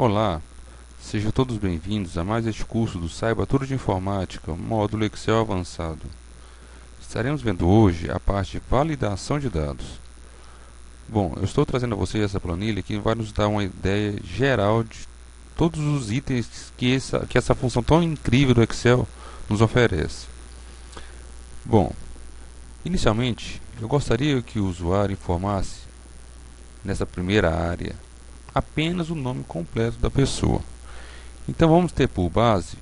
Olá, sejam todos bem-vindos a mais este curso do Saiba Tudo de Informática, módulo Excel avançado. Estaremos vendo hoje a parte de validação de dados. Bom, eu estou trazendo a vocês essa planilha que vai nos dar uma ideia geral de todos os itens que essa função tão incrível do Excel nos oferece. Bom, inicialmente, eu gostaria que o usuário informasse, nessa primeira área, apenas o nome completo da pessoa. Então vamos ter por base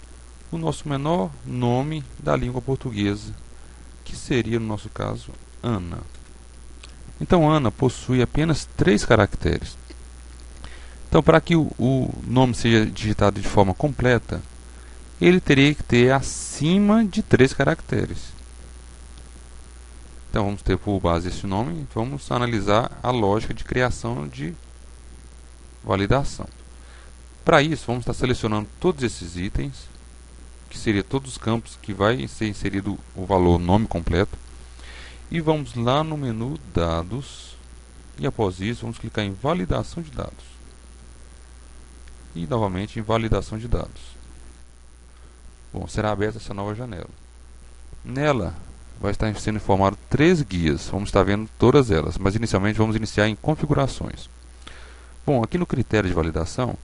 o nosso menor nome da língua portuguesa, que seria, no nosso caso, Ana. Então Ana possui apenas 3 caracteres. Então, para que o nome seja digitado de forma completa, ele teria que ter acima de 3 caracteres. Então vamos ter por base esse nome, vamos analisar a lógica de criação de validação. Para isso, vamos estar selecionando todos esses itens, que seria todos os campos que vai ser inserido o valor nome completo, e vamos lá no menu Dados, e após isso vamos clicar em Validação de Dados, e novamente em Validação de Dados. Bom, será aberta essa nova janela. Nela vai estar sendo informado 3 guias, vamos estar vendo todas elas, mas inicialmente vamos iniciar em Configurações. Bom, aqui no critério de validação,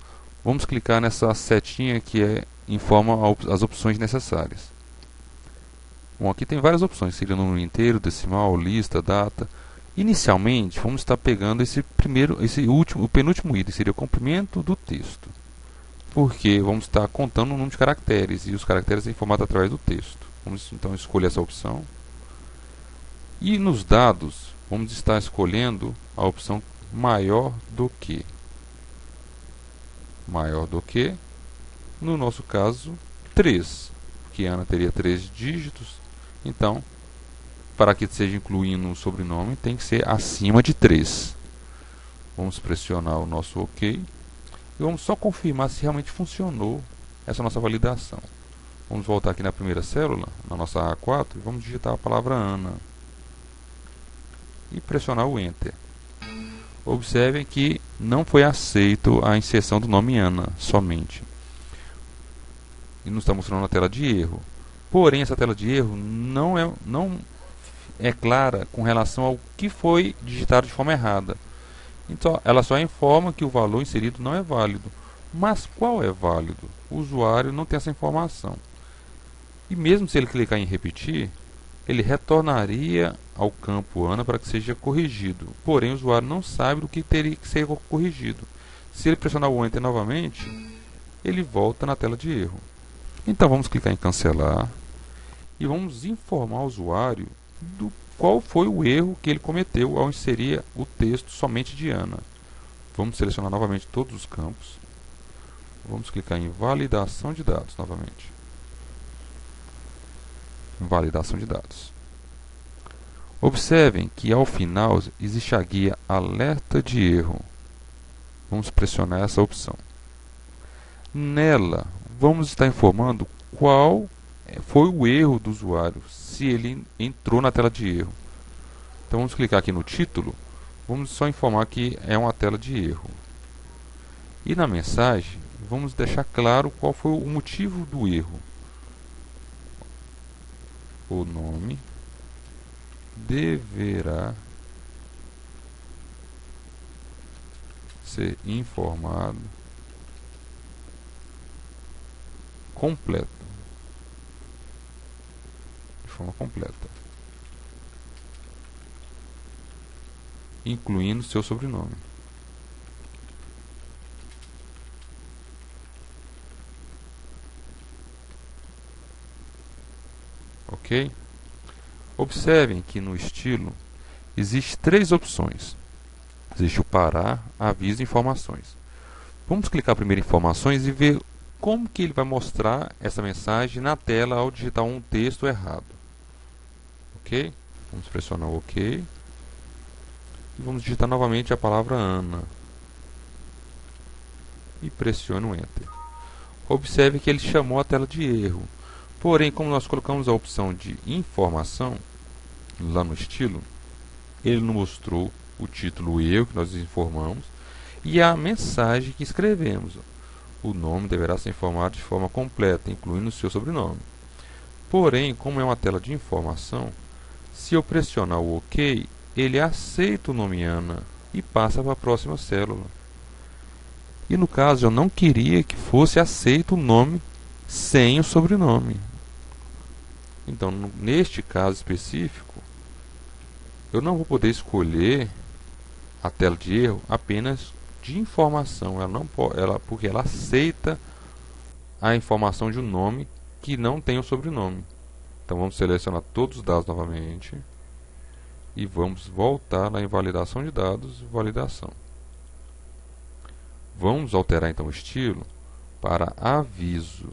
vamos clicar nessa setinha que informa as opções necessárias. Bom, aqui tem várias opções, seria número inteiro, decimal, lista, data. Inicialmente, vamos estar pegando o penúltimo item, seria o comprimento do texto. Porque vamos estar contando o número de caracteres, e os caracteres são informados através do texto. Vamos então escolher essa opção. E nos dados, vamos estar escolhendo a opção maior do que. Maior do que, no nosso caso, 3, porque Ana teria 3 dígitos, então, para que seja incluindo o sobrenome, tem que ser acima de 3. Vamos pressionar o nosso OK, e vamos só confirmar se realmente funcionou essa nossa validação. Vamos voltar aqui na primeira célula, na nossa A4, e vamos digitar a palavra Ana, e pressionar o Enter. Observem que não foi aceito a inserção do nome Ana somente. E nos está mostrando uma tela de erro. Porém, essa tela de erro não é clara com relação ao que foi digitado de forma errada. Então, ela só informa que o valor inserido não é válido. Mas qual é válido? O usuário não tem essa informação. E mesmo se ele clicar em repetir, ele retornaria ao campo Ana para que seja corrigido. Porém, o usuário não sabe o que teria que ser corrigido. Se ele pressionar o Enter novamente, ele volta na tela de erro. Então, vamos clicar em cancelar e vamos informar o usuário do qual foi o erro que ele cometeu ao inserir o texto somente de Ana. Vamos selecionar novamente todos os campos. Vamos clicar em Validação de Dados novamente. Validação de dados. Observem que ao final existe a guia Alerta de Erro. Vamos pressionar essa opção. Nela, vamos estar informando qual foi o erro do usuário, se ele entrou na tela de erro. Então vamos clicar aqui no título, vamos só informar que é uma tela de erro. E na mensagem, vamos deixar claro qual foi o motivo do erro. O nome deverá ser informado completo, de forma completa, incluindo seu sobrenome. Ok? Observem que no estilo existem 3 opções. Existe o parar, aviso e informações. Vamos clicar primeiro em informações e ver como que ele vai mostrar essa mensagem na tela ao digitar um texto errado. Ok? Vamos pressionar o OK. E vamos digitar novamente a palavra Ana. E pressione o Enter. Observe que ele chamou a tela de erro. Porém, como nós colocamos a opção de informação lá no estilo, ele nos mostrou o título erro que nós informamos e a mensagem que escrevemos. o nome deverá ser informado de forma completa, incluindo o seu sobrenome. Porém, como é uma tela de informação, se eu pressionar o OK, ele aceita o nome Ana e passa para a próxima célula. E no caso, eu não queria que fosse aceito o nome sem o sobrenome. Então, neste caso específico, eu não vou poder escolher a tela de erro apenas de informação. Ela não pode, porque ela aceita a informação de um nome que não tem o sobrenome. Então vamos selecionar todos os dados novamente e vamos voltar na invalidação de dados, validação. Vamos alterar então o estilo para aviso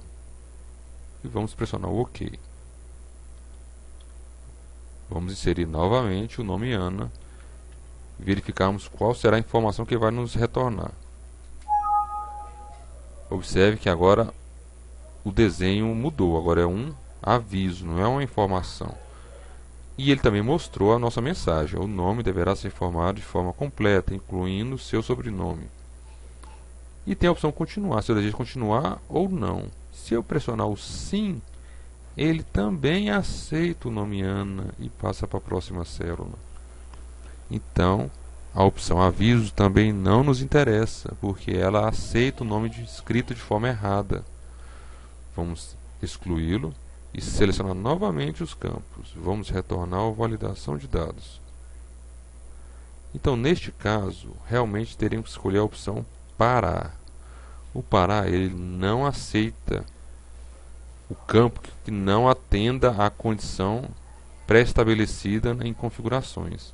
e vamos pressionar o OK. Vamos inserir novamente o nome Ana e verificarmos qual será a informação que vai nos retornar. Observe que agora o desenho mudou, agora é um aviso, não é uma informação. E ele também mostrou a nossa mensagem: o nome deverá ser informado de forma completa, incluindo seu sobrenome. E tem a opção continuar, se eu desejo continuar ou não. Se eu pressionar o sim, ele também aceita o nome Ana e passa para a próxima célula. Então, a opção aviso também não nos interessa, porque ela aceita o nome escrito de forma errada. Vamos excluí-lo e selecionar novamente os campos. Vamos retornar a validação de dados. Então, neste caso, realmente teremos que escolher a opção parar. O parar, ele não aceita o campo que não atenda à condição pré-estabelecida em configurações.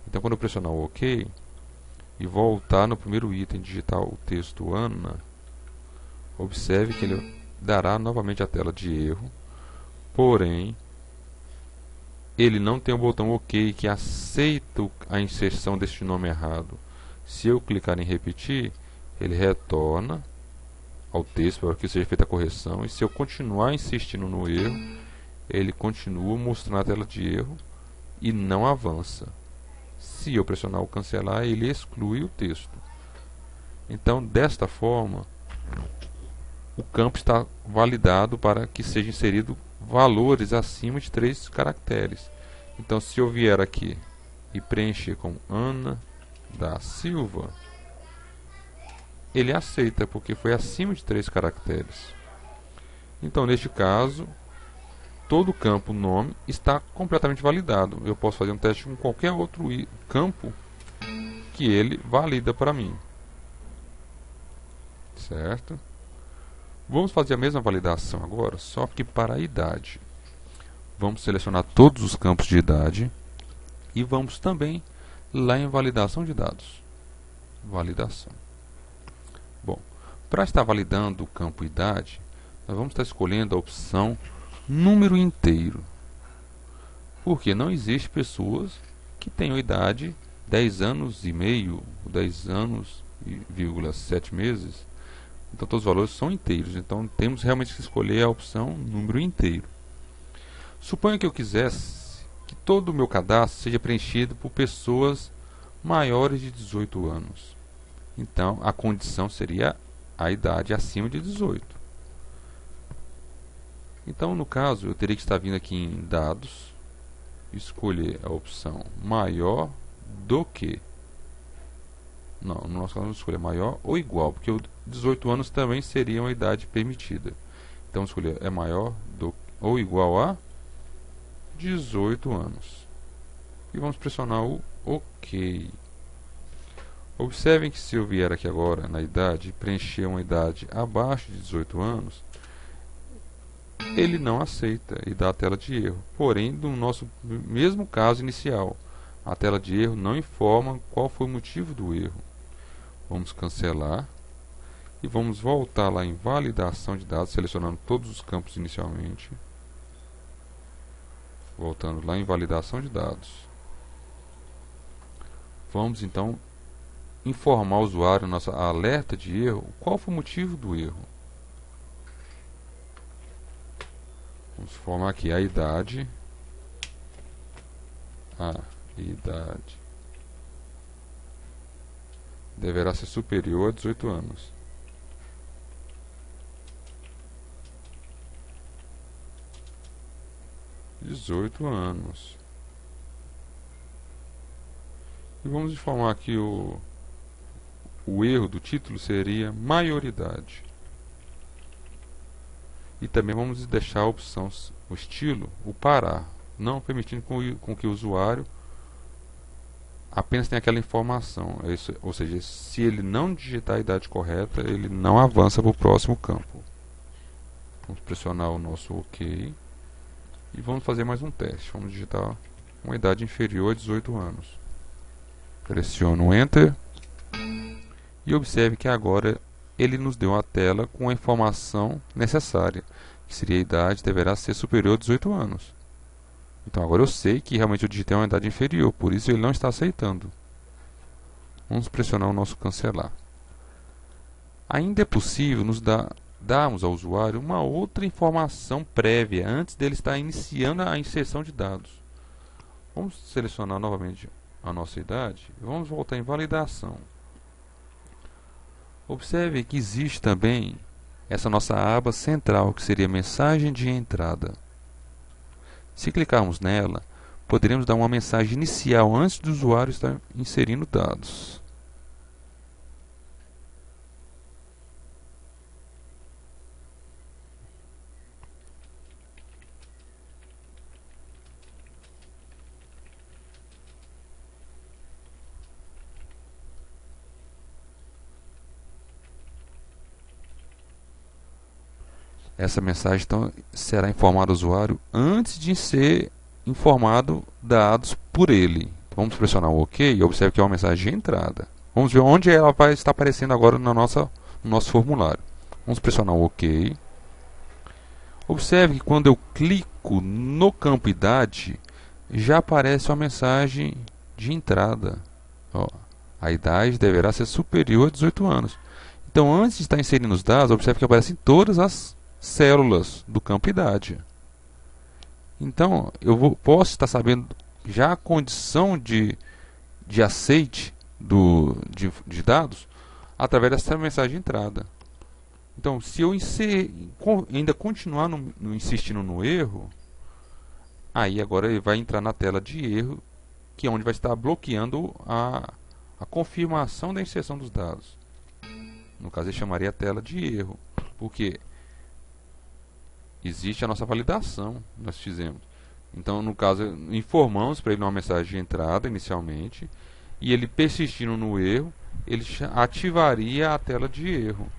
Então, quando eu pressionar o OK e voltar no primeiro item, digitar o texto Ana, observe que ele dará novamente a tela de erro, porém ele não tem o botão OK que aceita a inserção deste nome errado. Se eu clicar em repetir, ele retorna ao texto para que seja feita a correção, e se eu continuar insistindo no erro, ele continua mostrando a tela de erro e não avança. Se eu pressionar o cancelar, ele exclui o texto. Então, desta forma, o campo está validado para que seja inserido valores acima de 3 caracteres. Então, se eu vier aqui e preencher com Ana da Silva, ele aceita, porque foi acima de 3 caracteres. Então, neste caso, todo o campo nome está completamente validado. Eu posso fazer um teste com qualquer outro campo que ele valida para mim. Certo? Vamos fazer a mesma validação agora, só que para a idade. Vamos selecionar todos os campos de idade e vamos também lá em validação de dados. Validação. Bom, para estar validando o campo idade, nós vamos estar escolhendo a opção número inteiro. Porque não existe pessoas que tenham idade 10 anos e meio, 10 anos e 7 meses. Então todos os valores são inteiros, então temos realmente que escolher a opção número inteiro. Suponha que eu quisesse que todo o meu cadastro seja preenchido por pessoas maiores de 18 anos. Então a condição seria a idade acima de 18. Então no caso eu teria que estar vindo aqui em dados, escolher a opção maior do que. Não, no nosso caso vamos escolher maior ou igual, porque 18 anos também seria uma idade permitida. Então escolher é maior do ou igual a 18 anos. E vamos pressionar o OK. Observem que se eu vier aqui agora na idade e preencher uma idade abaixo de 18 anos, ele não aceita e dá a tela de erro. Porém, no nosso mesmo caso inicial, a tela de erro não informa qual foi o motivo do erro. Vamos cancelar e vamos voltar lá em validação de dados, selecionando todos os campos inicialmente. Voltando lá em validação de dados. Vamos então informar o usuário, nossa alerta de erro, qual foi o motivo do erro. Vamos formar aqui a idade. Deverá ser superior a 18 anos. 18 anos. E vamos informar que o erro do título seria maioridade. E também vamos deixar a opção, o estilo, o parar, não permitindo com que o usuário apenas tenha aquela informação. Ou seja, se ele não digitar a idade correta, ele não avança para o próximo campo. Vamos pressionar o nosso OK e vamos fazer mais um teste. Vamos digitar uma idade inferior a 18 anos. Pressiono o Enter e observe que agora ele nos deu a tela com a informação necessária, que seria a idade deverá ser superior a 18 anos. Então agora eu sei que realmente eu digitei uma idade inferior, por isso ele não está aceitando. Vamos pressionar o nosso cancelar. Ainda é possível nos darmos ao usuário uma outra informação prévia antes dele estar iniciando a inserção de dados. Vamos selecionar novamente a nossa idade e vamos voltar em validação. Observe que existe também essa nossa aba central, que seria mensagem de entrada. Se clicarmos nela, poderemos dar uma mensagem inicial antes do usuário estar inserindo dados. Essa mensagem então será informada ao usuário antes de ser informado dados por ele. Vamos pressionar o OK e observe que é uma mensagem de entrada. Vamos ver onde ela vai estar aparecendo agora no nosso formulário. Vamos pressionar o OK. Observe que quando eu clico no campo idade, já aparece uma mensagem de entrada. Ó, a idade deverá ser superior a 18 anos. Então, antes de estar inserindo os dados, observe que aparecem todas as células do campo idade. Então, posso estar sabendo já a condição de aceite de dados através dessa mensagem de entrada. Então, se eu ainda continuar insistindo no erro, aí agora ele vai entrar na tela de erro, que é onde vai estar bloqueando a confirmação da inserção dos dados. No caso, ele chamaria a tela de erro, porque existe a nossa validação que nós fizemos. Então, no caso, informamos para ele uma mensagem de entrada inicialmente, e ele persistindo no erro, ele ativaria a tela de erro,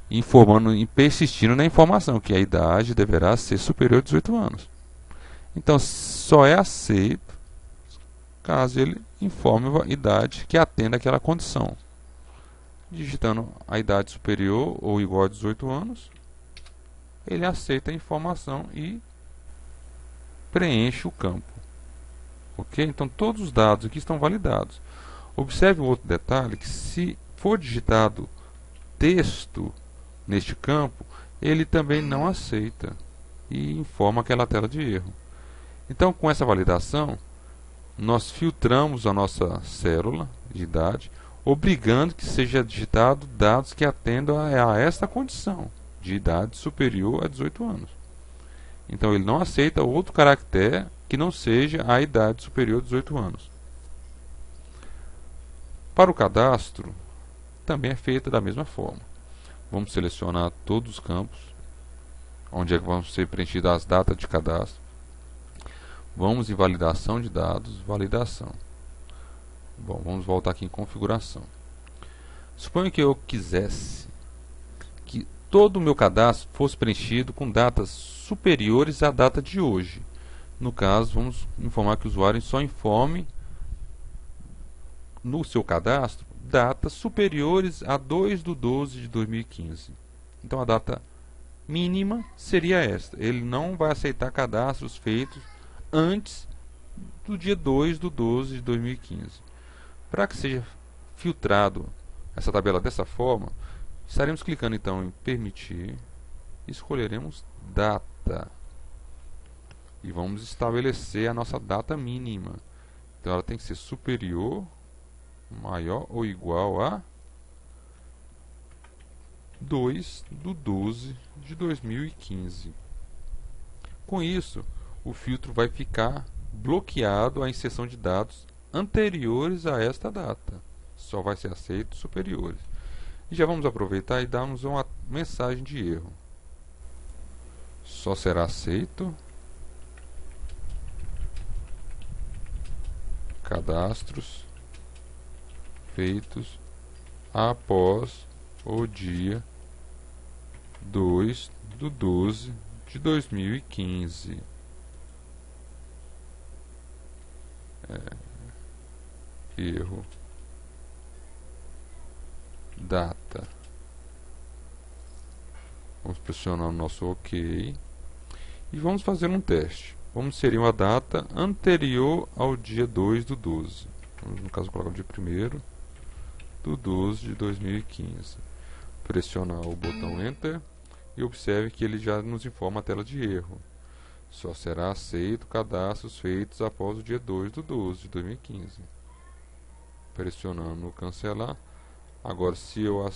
informando e persistindo na informação que a idade deverá ser superior a 18 anos. Então, só é aceito caso ele informe a idade que atenda àquela condição. Digitando a idade superior ou igual a 18 anos, ele aceita a informação e preenche o campo. Ok? Então, todos os dados aqui estão validados. Observe um outro detalhe, que se for digitado texto neste campo, ele também não aceita e informa aquela tela de erro. Então, com essa validação, nós filtramos a nossa célula de idade, obrigando que seja digitado dados que atendam a esta condição de idade superior a 18 anos. Então, ele não aceita outro caractere que não seja a idade superior a 18 anos. Para o cadastro, também é feito da mesma forma. Vamos selecionar todos os campos, onde é que vão ser preenchidas as datas de cadastro. Vamos em validação de dados, validação. Bom, vamos voltar aqui em configuração. Suponha que eu quisesse que todo o meu cadastro fosse preenchido com datas superiores à data de hoje. No caso, vamos informar que o usuário só informe no seu cadastro datas superiores a 2/12 de 2015. Então, a data mínima seria esta. Ele não vai aceitar cadastros feitos antes do dia 2/12 de 2015. Para que seja filtrado essa tabela dessa forma, estaremos clicando então em permitir, escolheremos data e vamos estabelecer a nossa data mínima. Então ela tem que ser superior, maior ou igual a 2/12 de 2015. Com isso, o filtro vai ficar bloqueado à inserção de dados anteriores a esta data. Só vai ser aceito superiores. E já vamos aproveitar e darmos uma mensagem de erro. Só será aceito cadastros feitos após o dia 2/12 de 2015. Erro. Data. Vamos pressionar o nosso OK. E vamos fazer um teste. Vamos inserir uma data anterior ao dia 2/12. Vamos, no caso, colocar o dia 1º/12 de 2015. Pressionar o botão Enter e observe que ele já nos informa a tela de erro. Só será aceito cadastros feitos após o dia 2/12 de 2015. Pressionando o Cancelar. Agora, se eu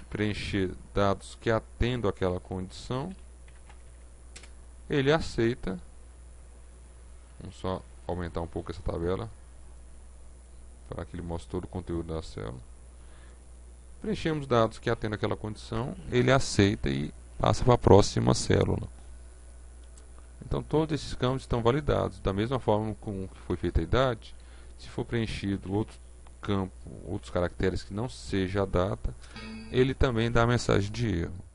preencher dados que atendam àquela condição, ele aceita. Vamos só aumentar um pouco essa tabela para que ele mostre todo o conteúdo da célula. Preenchemos dados que atendem àquela condição, ele aceita e passa para a próxima célula. Então todos esses campos estão validados. Da mesma forma com que foi feita a idade, se for preenchido outro campo, outros caracteres que não seja a data, ele também dá a mensagem de erro.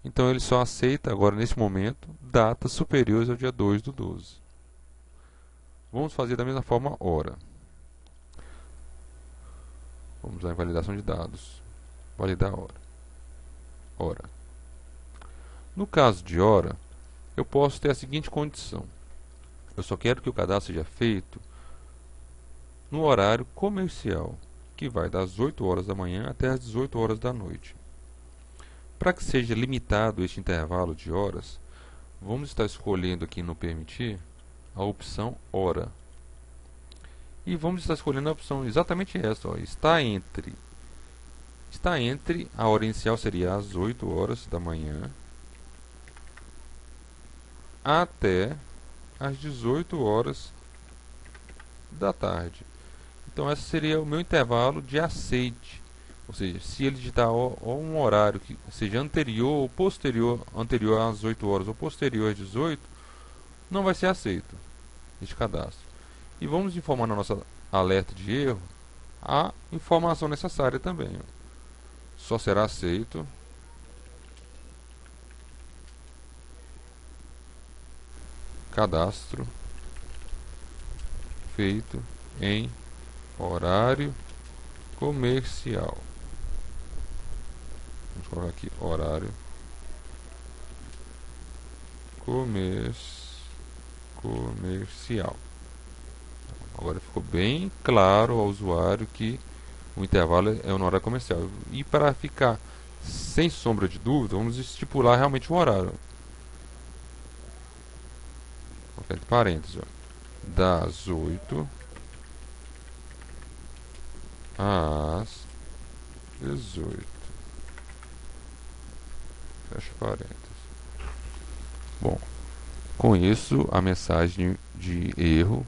Então ele só aceita agora nesse momento datas superiores ao dia 2/12. Vamos fazer da mesma forma hora. Vamos lá em validação de dados. Validar a hora. Hora. No caso de hora, eu posso ter a seguinte condição. Eu só quero que o cadastro seja feito no horário comercial, que vai das 8 horas da manhã até as 18 horas da noite. Para que seja limitado este intervalo de horas, vamos estar escolhendo aqui no permitir a opção hora. E vamos estar escolhendo a opção exatamente essa, ó, está entre a hora inicial seria às 8 horas da manhã até às 18 horas da tarde. Então esse seria o meu intervalo de aceite. Ou seja, se ele digitar um horário que seja anterior ou posterior, anterior às 8 horas ou posterior às 18, não vai ser aceito este cadastro. E vamos informar na nossa alerta de erro a informação necessária também. Só será aceito cadastro feito em horário comercial. Vamos colocar aqui horário comercial. Agora ficou bem claro ao usuário que o intervalo é no horário comercial. E para ficar sem sombra de dúvida, vamos estipular realmente um horário. Entre parênteses, ó, das 8 às 18. Fecha parênteses. Bom, com isso a mensagem de erro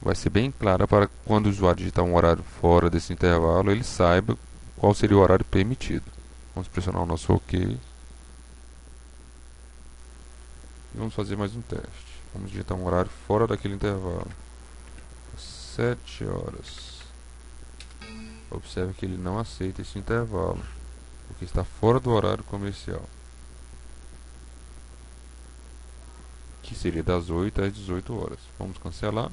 vai ser bem clara para quando o usuário digitar um horário fora desse intervalo, ele saiba qual seria o horário permitido. Vamos pressionar o nosso OK. E vamos fazer mais um teste. Vamos digitar um horário fora daquele intervalo. 7 horas. Observe que ele não aceita esse intervalo, porque está fora do horário comercial, que seria das 8 às 18 horas. Vamos cancelar.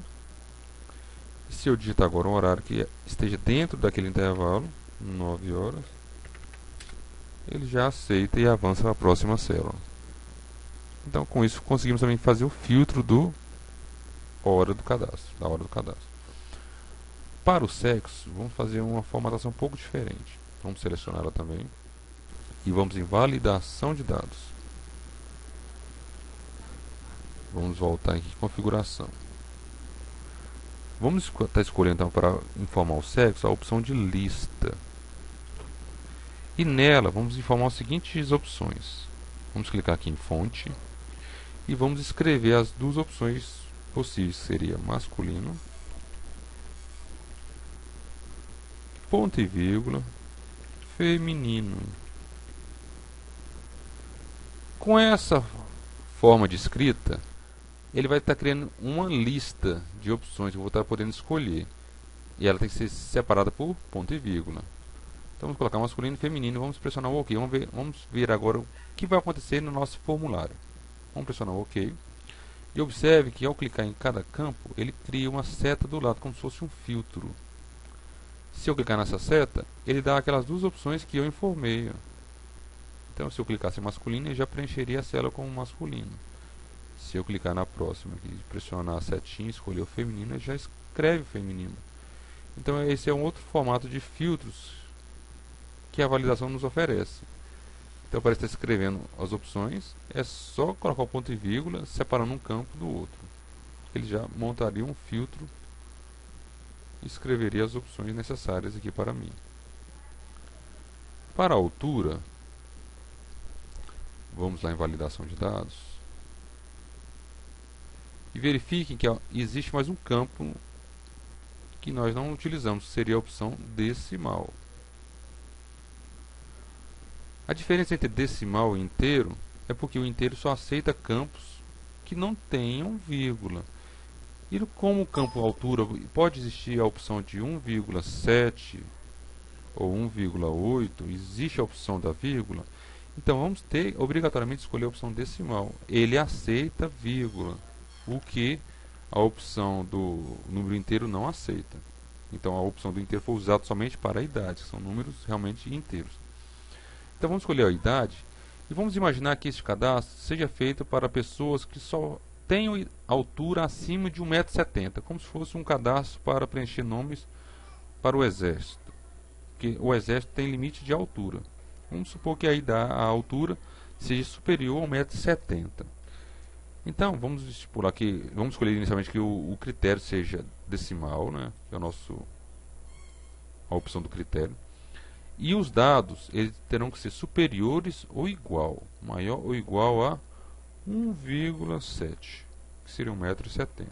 E se eu digitar agora um horário que esteja dentro daquele intervalo, 9 horas, ele já aceita e avança para a próxima célula. Então, com isso, conseguimos também fazer o filtro da hora do cadastro. Para o sexo, vamos fazer uma formatação um pouco diferente. Vamos selecionar ela também. E vamos em validação de dados. Vamos voltar aqui em configuração. Vamos estar escolhendo então para informar o sexo a opção de lista. E nela vamos informar as seguintes opções. Vamos clicar aqui em fonte. e vamos escrever as duas opções possíveis, que seria masculino, ponto e vírgula, feminino. Com essa forma de escrita, ele vai estar criando uma lista de opções que eu vou estar podendo escolher. E ela tem que ser separada por ponto e vírgula. Então vamos colocar masculino e feminino, vamos pressionar o OK. Vamos ver agora o que vai acontecer no nosso formulário. Vamos pressionar o OK. E observe que ao clicar em cada campo, ele cria uma seta do lado, como se fosse um filtro. Se eu clicar nessa seta, ele dá aquelas duas opções que eu informei. Então, se eu clicasse em masculino, ele já preencheria a célula como masculino. Se eu clicar na próxima e pressionar a setinha e escolher o feminino, ele já escreve o feminino. Então, esse é um outro formato de filtros que a validação nos oferece. Então, para estar escrevendo as opções, é só colocar o ponto e vírgula, separando um campo do outro. Ele já montaria um filtro e escreveria as opções necessárias aqui para mim. Para a altura, vamos lá em validação de dados. E verifiquem que existe mais um campo que nós não utilizamos, seria a opção decimal. A diferença entre decimal e inteiro é porque o inteiro só aceita campos que não tenham vírgula. E como o campo altura pode existir a opção de 1,7 ou 1,8, existe a opção da vírgula, então vamos ter obrigatoriamente escolher a opção decimal. Ele aceita vírgula, o que a opção do número inteiro não aceita. Então a opção do inteiro foi usada somente para a idade, que são números realmente inteiros. Então vamos escolher a idade e vamos imaginar que este cadastro seja feito para pessoas que só tenham altura acima de 1,70 m, como se fosse um cadastro para preencher nomes para o Exército, porque o Exército tem limite de altura. Vamos supor que a altura seja superior a 1,70 m. Então vamos estipular que, vamos escolher inicialmente que o critério seja decimal, né, que é a opção do critério. E os dados eles terão que ser superiores ou igual, maior ou igual a 1,7, que seria 1,70 m.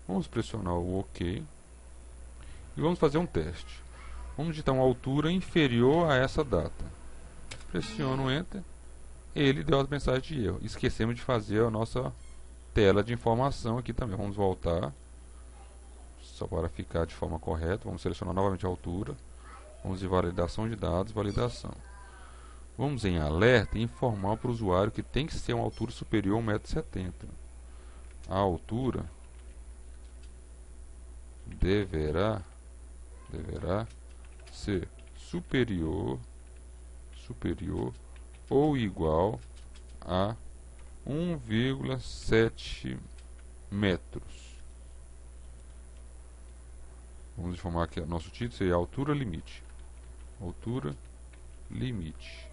Vamos pressionar o OK e vamos fazer um teste. Vamos digitar uma altura inferior a essa data. Pressiono o Enter. Ele deu a mensagem de erro. Esquecemos de fazer a nossa tela de informação aqui também. Vamos voltar, só para ficar de forma correta. Vamos selecionar novamente a altura. Vamos em validação de dados, validação. Vamos em alerta e informar para o usuário que tem que ser uma altura superior a 1,70 m. A altura deverá ser superior ou igual a 1,7 metros. Vamos informar que nosso título seria altura limite. Altura limite.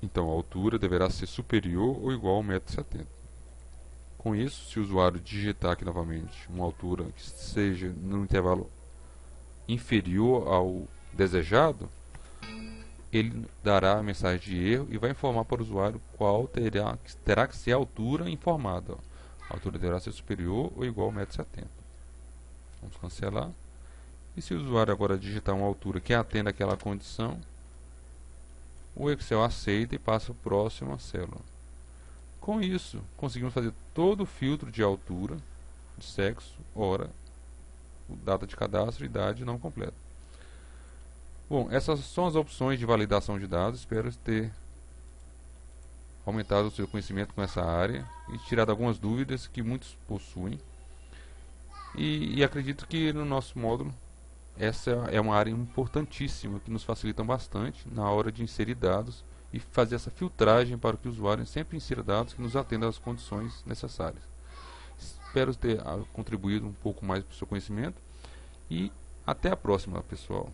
Então a altura deverá ser superior ou igual a 1,70 m. Com isso, se o usuário digitar aqui novamente uma altura que seja no intervalo inferior ao desejado, ele dará a mensagem de erro e vai informar para o usuário qual terá que ser a altura informada. A altura deverá ser superior ou igual a 1,70 m. Vamos cancelar. E se o usuário agora digitar uma altura que atenda àquela condição, o Excel aceita e passa para a próxima célula. Com isso, conseguimos fazer todo o filtro de altura, de sexo, hora, data de cadastro, idade não completa. Bom, essas são as opções de validação de dados. Espero ter aumentado o seu conhecimento com essa área e tirado algumas dúvidas que muitos possuem. E acredito que no nosso módulo essa é uma área importantíssima que nos facilita bastante na hora de inserir dados e fazer essa filtragem para que o usuário sempre insira dados que nos atendam às condições necessárias. Espero ter contribuído um pouco mais para o seu conhecimento e até a próxima, pessoal.